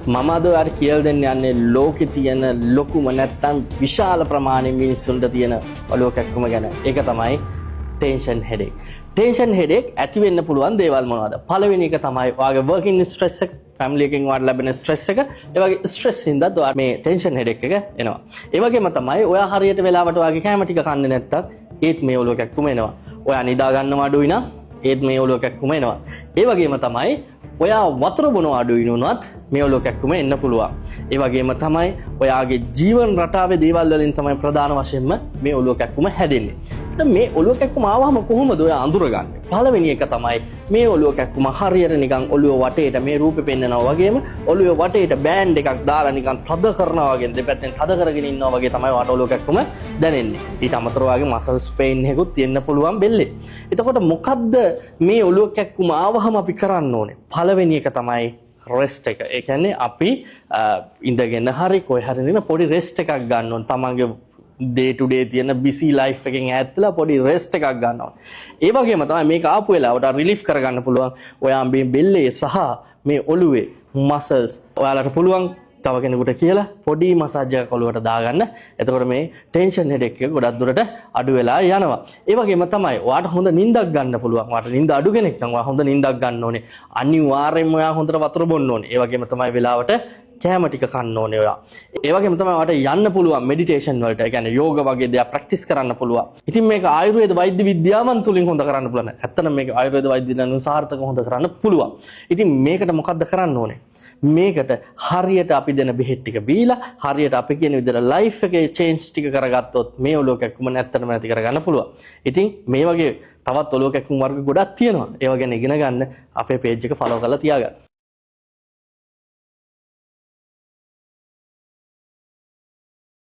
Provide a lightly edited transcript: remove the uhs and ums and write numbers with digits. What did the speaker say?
මම අද ඔයාලට කියලා දෙන්න යන්නේ ලෝකේ තියෙන ලොකුම නැත්තම් විශාල ප්‍රමාණය මිනිස්සුන්ට තියෙන ඔලුව කැක්කුම ගැන. ඒක තමයි ටෙන්ෂන් හෙඩේක්. ටෙන්ෂන් හෙඩේක් ඇති වෙන්න පුළුවන් දේවල් මොනවද? පළවෙනි එක තමයි ඔයාගේ වර්කින් ස්ට්‍රෙස් එක, ෆැමිලි එකෙන් ඔයාලට ලැබෙන ස්ට්‍රෙස් එක. ඒ වගේ ස්ට්‍රෙස් හින්දා ඔයා මේ ටෙන්ෂන් හෙඩේක් එක එනවා. ඒ වගේම තමයි ඔයා හරියට වෙලාවට ඔයාගේ කැම ටික කන්නේ නැත්තම් ඒත් මේ ඔලුව කැක්කුම එනවා. ඔයා නිදා ගන්නව අඩුයි නම් ඒත් මේ ඔලුව කැක්කුම එනවා. ඒ වගේම තමයි ඔයා වතුර බොනවා අඩුයි වුණත් මේ ඔලුව කැක්කුම එන්න පුළුවන්. ඒ වගේම තමයි ඔයාගේ ජීවන රටාවේ දේවල් වලින් තමයි ප්‍රධාන වශයෙන්ම මේ ඔලුව කැක්කුම හැදෙන්නේ. ඒත් මේ ඔලුව කැක්කුම ආවම කොහොමද ඔයා අඳුරගන්නේ? පළවෙනි එක තමයි මේ ඔලුව කැක්කුම හරියට නිකන් ඔලුව වටේට මේ රූපේ පෙන්නනවා වගේම ඔලුව වටේට බෑන්ඩ් එකක් දාලා නිකන් තද කරනවා වගේ දෙපැත්තෙන් තද කරගෙන ඉන්නවා වගේ තමයි වට ඔලුව කැක්කුම දැනෙන්නේ. ඊට අමතරව ඔයාගේ මසල්ස් පේන් එකකුත් තියෙන්න පුළුවන් බෙල්ලේ. එතකොට මොකද්ද මේ ඔලුව කැක්කුම ආවහම අපි කරන්න ඕනේ? පළවෙනි එක තමයි රෙස්ට් එක. ඒ කියන්නේ අපි ඉඳගෙන හරි කොයි හරි ඉඳගෙන පොඩි රෙස්ට් එකක් ගන්න ඕන. තමන්ගේ day to day තියෙන busy life එකෙන් ඈත්ලා පොඩි රෙස්ට් එකක් ගන්න ඕන. ඒ වගේම තමයි මේක ආපු වෙලාවට රිලීෆ් කරගන්න පුළුවන්. ඔයා මේ බෙල්ලේ සහ මේ ඔළුවේ මසල්ස් ඔයාලට පුළුවන් තව කෙනෙකුට කියලා පොඩි මසාජ් එකක් ඔළුවට දාගන්න. එතකොට මේ ටෙන්ෂන් හෙඩේක් එක ගොඩක් දුරට අඩු වෙලා යනවා. ඒ වගේම තමයි ඔයාට හොඳ නිින්දක් ගන්න පුළුවන්. ඔයාට නිින්ද අඩු කෙනෙක් නම් ඔයා හොඳ නිින්දක් ගන්න ඕනේ. අනිවාර්යයෙන්ම ඔයා හොඳට වතුර බොන්න ඕනේ. ඒ වගේම තමයි වෙලාවට කැම ටික කන්න ඕනේ ඔයා. ඒ වගේම තමයි ඔයාට යන්න පුළුවන් මෙඩිටේෂන් වලට. ඒ කියන්නේ යෝග වගේ දේවල් ප්‍රැක්ටිස් කරන්න පුළුවන්. ඉතින් මේක ආයුර්වේද වෛද්‍ය විද්‍යාවන් තුලින් හොඳ කරන්න පුළුවන්. ඇත්තටම මේක ආයුර්වේද වෛද්‍ය විද්‍යාවන් සාර්ථක හොඳ කරන්න පුළුවන්. ඉතින් මේකට මොකද්ද කරන්න ඕනේ? මේකට හරියට අපි දෙන බෙහෙත් ටික බීලා හරියට අපි කියන විදිහට ලයිෆ් එකේ චේන්ජ් ටික කරගත්තොත් මේ ඔලුව කැක්කුම නැත්තටම නැති කරගන්න පුළුවන්. ඉතින් මේ වගේ තවත් ඔලුව කැක්කුම් වර්ග ගොඩක් තියෙනවා. ඒවා ගැන ඉගෙන ගන්න අපේ page එක follow කරලා තියාගන්න.